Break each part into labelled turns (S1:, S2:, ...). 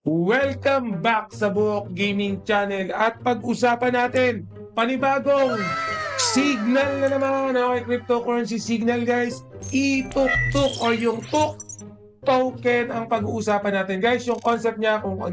S1: Welcome back sa Buhok Gaming Channel at pag-usapan natin panibagong signal na naman. Okay, cryptocurrency signal guys. Ituktok o yung TUK token ang pag-uusapan natin guys. Yung concept niya, kung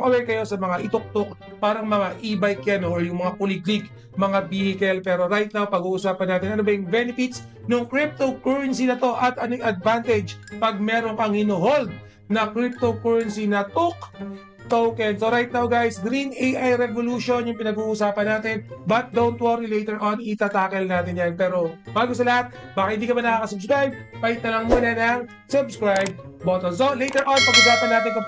S1: aware kayo sa mga ituktok, parang mga e-bike yan or yung mga kuliglig, mga vehicle. Pero right now, pag-uusapan natin ano ba yung benefits ng cryptocurrency na to at anong advantage pag meron kang hinuhold na cryptocurrency na TUK token. So right now guys, Green AI Revolution yung pinag-uusapan natin. But don't worry, later on, itatackle natin yan. Pero bago sa lahat, baka hindi ka ba nakaka-subscribe, pahit na lang muna ng subscribe button. So later on, pag-usapan natin kung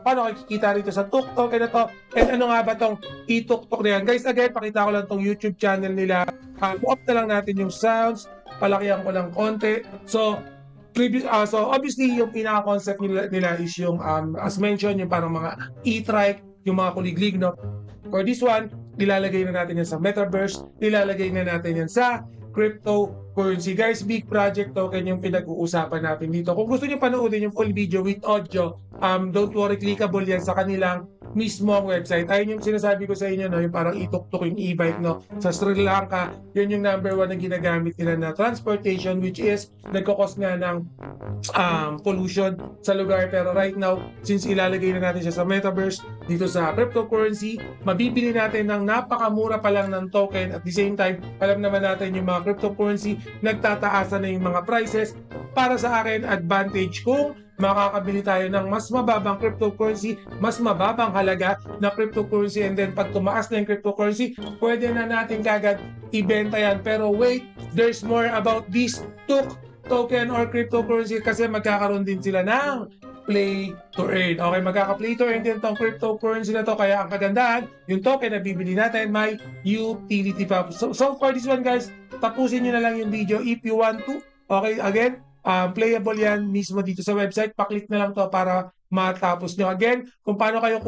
S1: paano kikita rito sa TUK token na to. And ano nga ba tong ituktok na yan. Guys, again, pakita ko lang tong YouTube channel nila. Off na lang natin yung sounds. Palakihan ko lang konti. So obviously yung pinaka-concept nila is yung as mentioned yung parang mga e-trike, yung mga kuliglig, no? For this one, ilalagay na natin yan sa Metaverse, ilalagay na natin yan sa cryptocurrency. Guys, big project token yung pinag-uusapan natin dito. Kung gusto niyo panoodin yung full video with audio, don't worry, clickable yan sa kanilang mismong website. Ayun yung sinasabi ko sa inyo, no, yung parang ituktok yung e-bike, no, sa Sri Lanka. Yun yung number 1 na ginagamit nila na transportation, which is nagkakos nga ng pollution sa lugar. Pero right now, since ilalagay na natin siya sa Metaverse, dito sa cryptocurrency, mabibili natin ng napakamura pa lang ng token. At the same time, alam naman natin yung mga cryptocurrency, nagtataasan na yung mga prices. Para sa akin, advantage kung makakabili tayo ng mas mababang cryptocurrency, mas mababang halaga na cryptocurrency, and then pag tumaas na yung cryptocurrency, pwede na natin kagad ibenta yan. Pero wait, there's more about this TUK token or cryptocurrency kasi magkakaroon din sila ng play to earn. Okay, magkaka-play to earn din tong cryptocurrency na to. Kaya ang kagandahan, yung token na bibili natin may utility pa. So for this one guys, tapusin nyo na lang yung video if you want to. Okay, again, playable yan mismo dito sa website. Paklik na lang to para matapos nyo. Again, kung paano kayo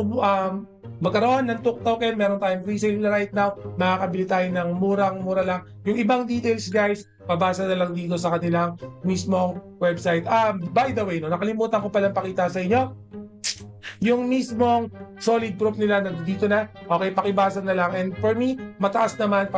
S1: magkaroon ng TUK token, meron tayong free sale right now. Makakabili tayo ng murang-mura lang. Yung ibang details guys, pabasa na lang dito sa kanilang mismong website. By the way, no, nakalimutan ko palang pakita sa inyo yung mismong solid proof nila nandito na. Okay, pakibasa na lang. And for me, mataas naman.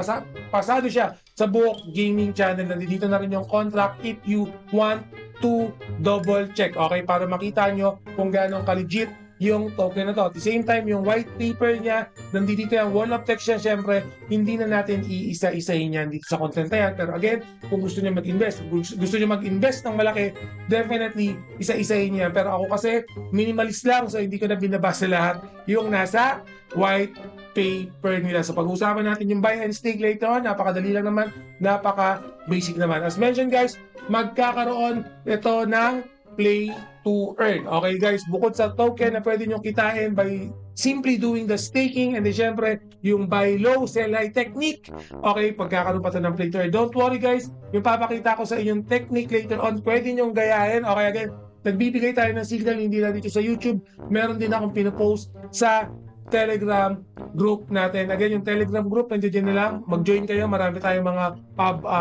S1: Pasado siya sa Buhok Gaming Channel. Nandito na rin yung contract if you want to double check. Okay, para makita nyo kung gano'ng ka-legit yung token na to. At the same time, yung white paper niya, nandito yung wall of text yan, syempre, hindi na natin iisa-isahin yan dito sa content na yan. Pero again, kung gusto niyo mag-invest, gusto niyo mag-invest ng malaki, definitely, isa-isahin yan. Pero ako kasi, minimalist lang, so hindi ko na binabasa lahat yung nasa white paper nila. So pag-usapan natin yung buy and stake later on, napakadali lang naman, napaka-basic naman. As mentioned guys, magkakaroon ito ng play to earn. Okay guys, bukod sa token na pwede nyo kitain by simply doing the staking, and then syempre yung buy low, sell high technique. Okay, pagkakaroon pa ito ng play to earn. Don't worry guys, yung papakita ko sa inyong technique later on, pwede nyong gayahin. Okay, again, nagbibigay tayo ng signal, hindi lang dito sa YouTube. Meron din akong pinopost sa Telegram group natin. Again, yung Telegram group, nandiyan na lang. Mag-join kayo. Marami tayong mga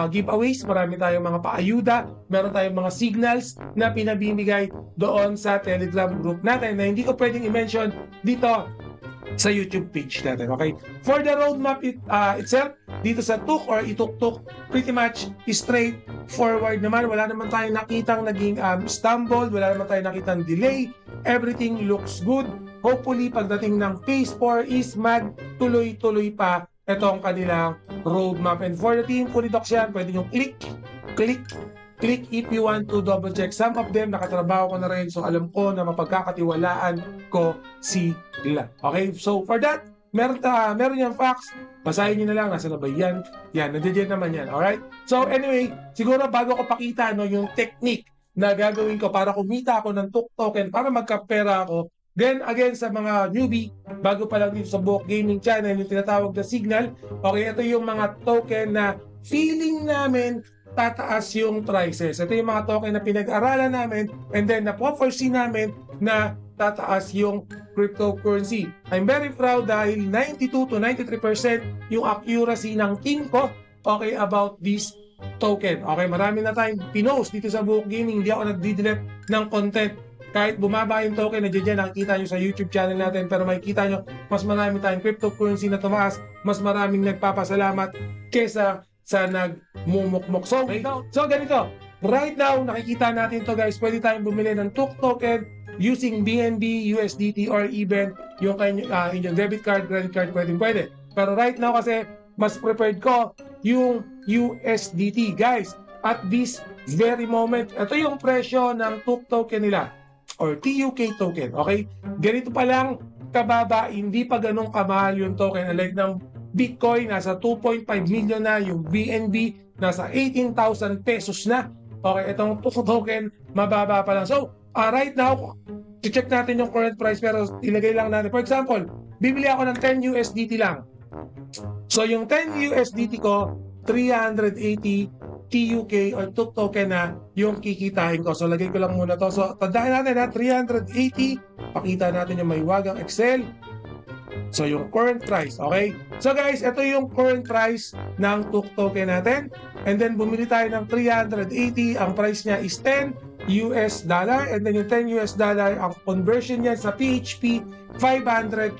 S1: giveaways, marami tayong mga paayuda, meron tayong mga signals na pinabibigay doon sa Telegram group natin na hindi ko pwedeng i-mention dito sa YouTube page natin. Okay? For the roadmap itself, dito sa TUK or ituktok, pretty much straight forward naman. Wala naman tayong nakitang naging stumble, wala naman tayong nakitang delay. Everything looks good. Hopefully, pagdating ng phase 4 is magtuloy-tuloy pa itong kanilang roadmap. And for the team, fully docs yan, pwede nyo click if you want to double check. Some of them, nakatrabaho ko na rin, so alam ko na mapagkakatiwalaan ko sila. Okay, so for that, meron yung facts, basahin nyo na lang, nasa na ba yan? Yan, nandiyan naman yan, alright? So anyway, siguro bago ko pakita yung technique na gagawin ko para kumita ako ng TUK token, para magkapera ako. Then again, sa mga newbie, bago pa lang dito sa Buhok Gaming Channel, yung tinatawag na signal, okay, ito yung mga token na feeling namin tataas yung prices. Ito yung mga token na pinag-aralan namin, and then napo-foresee namin na tataas yung cryptocurrency. I'm very proud dahil 92 to 93% yung accuracy ng team ko, okay, about this token. Okay, marami na tayong pinost dito sa Buhok Gaming. Hindi ako nagdi-delete ng content kahit bumaba yung token, nandiyan dyan, nakikita nyo sa YouTube channel natin, pero makikita nyo, mas marami tayong cryptocurrency na tumaas, mas maraming nagpapasalamat kesa sa nagmumukmok. So ganito, right now, nakikita natin to guys, pwede tayong bumili ng TUC token using BNB, USDT, or even yung inyong debit card, credit card, pwede. Pero right now kasi, mas prepared ko yung USDT. Guys, at this very moment, ito yung presyo ng TUC token nila or TUK token, okay? Ganito pa lang kababa, hindi pa ganun kamahal yung token. Like ng Bitcoin, nasa 2.5 million na, yung BNB, nasa 18,000 pesos na. Okay, itong TUK token, mababa pa lang. So, right now, check natin yung current price, pero ilagay lang natin. For example, bibili ako ng 10 USDT lang. So, yung 10 USDT ko, 380 TUK or TUC token na yung kikitain ko. So, lagay ko lang muna to. So, tandaan natin na 380. Pakita natin yung may wagang Excel. So, yung current price. Okay? So, guys, ito yung current price ng TUC token natin. And then, bumili tayo ng 380. Ang price niya is 10 US dollar. And then, yung 10 US dollar, ang conversion niya sa PHP, 529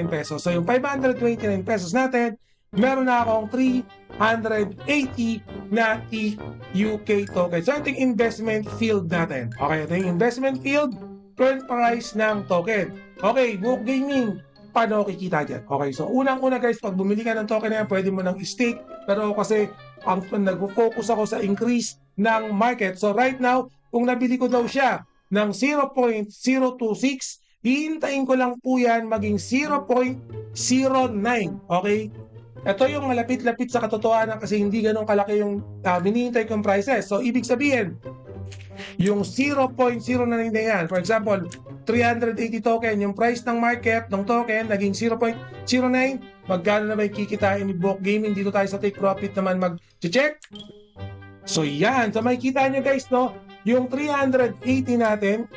S1: pesos. So, yung 529 pesos natin, meron na akong 380 na TUK token. So, ito yung investment field natin. Okay, ito yung investment field, current price ng token. Okay, Book Gaming, paano kikita dyan? Okay, so unang-una guys, pag bumili ka ng token na yan, pwede mo nang stake. Pero kasi, nag-focus ako sa increase ng market. So, right now, kung nabili ko daw siya ng 0.026, hihintayin ko lang po yan maging 0.09. Okay? Ito yung malapit-lapit sa katotohanan kasi hindi ganun kalaki yung hinihintay kong prices. So, ibig sabihin, yung 0.09 na yan, for example, 380 token, yung price ng market ng token naging 0.09, magkano na may kikitain ni Book Gaming? Dito tayo sa take profit naman mag-check. So, yan. So, makikita nyo guys, no? Yung 380 natin,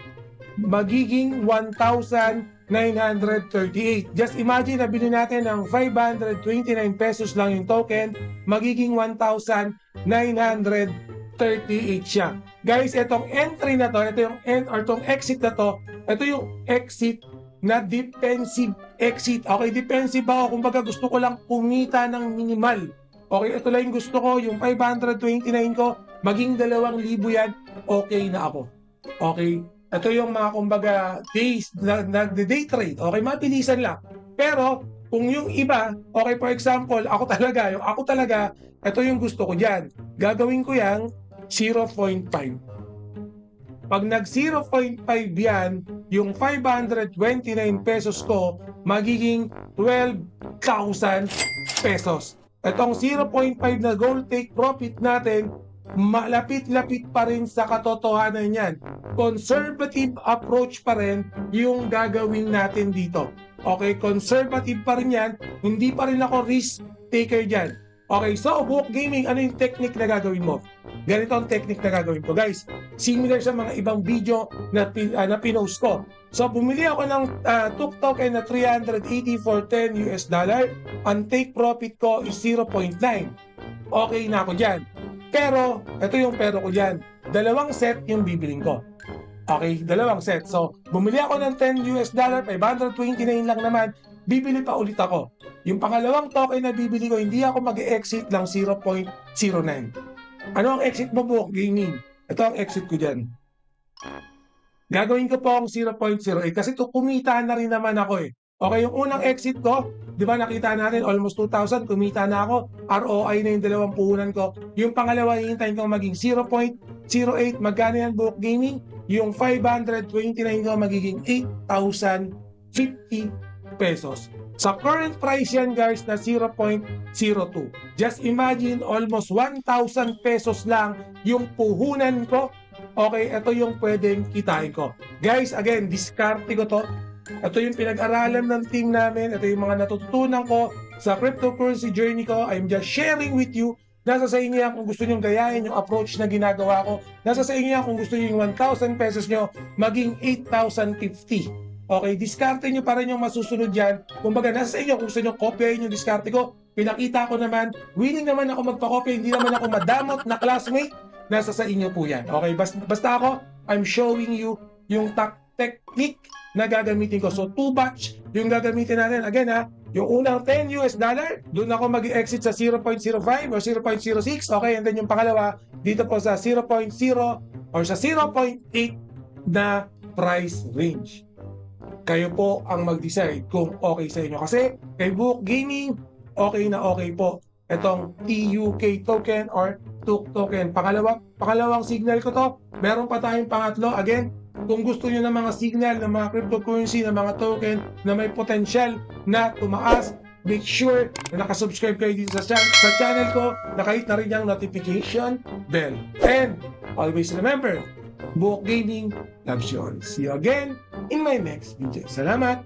S1: magiging 1,938. Just imagine na bilhin natin ng 529 pesos lang yung token, magiging 1,938 siya. Guys, itong entry na to, ito yung itong exit na to, ito yung exit na defensive exit. Okay, defensive ako. Kumbaga gusto ko lang kumita ng minimal. Okay, ito lang yung gusto ko. Yung 529 ko, maging 2,000 yan, okay na ako. Okay? Ito yung mga kumbaga days, day trade. Okay, mabilisan lang. Pero kung yung iba, okay, for example, ako talaga, ito yung gusto ko dyan. Gagawin ko yang 0.5. Pag nag 0.5 yan, yung 529 pesos ko, magiging 12,000 pesos. Itong 0.5 na gold take profit natin, malapit-lapit pa rin sa katotohanan yan. Conservative approach pa rin yung gagawin natin dito. Okay, conservative pa rin yan. Hindi pa rin ako risk taker dyan. Okay, so Book Gaming, ano yung technique na gagawin mo? Ganito ang technique na gagawin ko. Guys, similar sa mga ibang video na pinost ko. So, bumili ako ng TUC token na 380 for 10 US dollar. Ang take profit ko is 0.9. Okay na ako dyan. Pero, ito yung pero ko dyan. 2 set yung bibiling ko. Okay, 2 set. So, bumili ako ng 10 US dollar, 529 lang naman. Bibili pa ulit ako. Yung pangalawang token na bibili ko, hindi ako mag-exit ng 0.09. Ano ang exit mo, Book Gaming? Ito ang exit ko dyan. Gagawin ko po ang 0.08 kasi kumita na rin naman ako eh. Okay, yung unang exit ko, di ba nakita natin almost 2,000, kumita na ako. ROI na yung 2 puhunan ko. Yung pangalawa, hihintayin ko maging 0.08. Magkano yan, Book Gaming? Yung 529 ko magiging 8,050 pesos. Sa current price yan guys na 0.02. Just imagine almost 1,000 pesos lang yung puhunan ko. Okay, ito yung pwedeng kitain ko. Guys, again, diskarte ko to. Ito yung pinag-aralan ng team namin. Ito yung mga natutunan ko sa cryptocurrency journey ko. I'm just sharing with you. Nasa sa inyo yan kung gusto nyo gayahin yung approach na ginagawa ko. Nasa sa inyo yan kung gusto nyo yung 1,000 pesos nyo maging 8,050. Okay, diskarte nyo para yung masusunod dyan. Kumbaga, nasa sa inyo kung gusto nyo kopyahin yung diskarte ko. Pinakita ko naman, willing naman ako magpakopya, hindi naman ako madamot na classmate. Nasa sa inyo po yan. Okay, basta ako, I'm showing you yung technique na gagamitin ko. So 2 batch yung gagamitin natin. Again yung unang $10, doon ako mag-exit sa 0.05 o 0.06. Okay, and then yung pangalawa, dito po sa 0.0 or sa 0.8 na price range. Kayo po ang mag-decide kung okay sa inyo. Kasi kay Book Gaming, okay na okay po itong TUK token or TUK token. Pangalawang signal ko to. Meron pa tayong pangatlo. Again, kung gusto nyo ng mga signal, ng mga cryptocurrency, ng mga token na may potential na tumaas, make sure na nakasubscribe kayo dito sa channel ko, na kahit na rin yung notification bell. And always remember, Book Gaming loves you all. See you again in my next video. Salamat!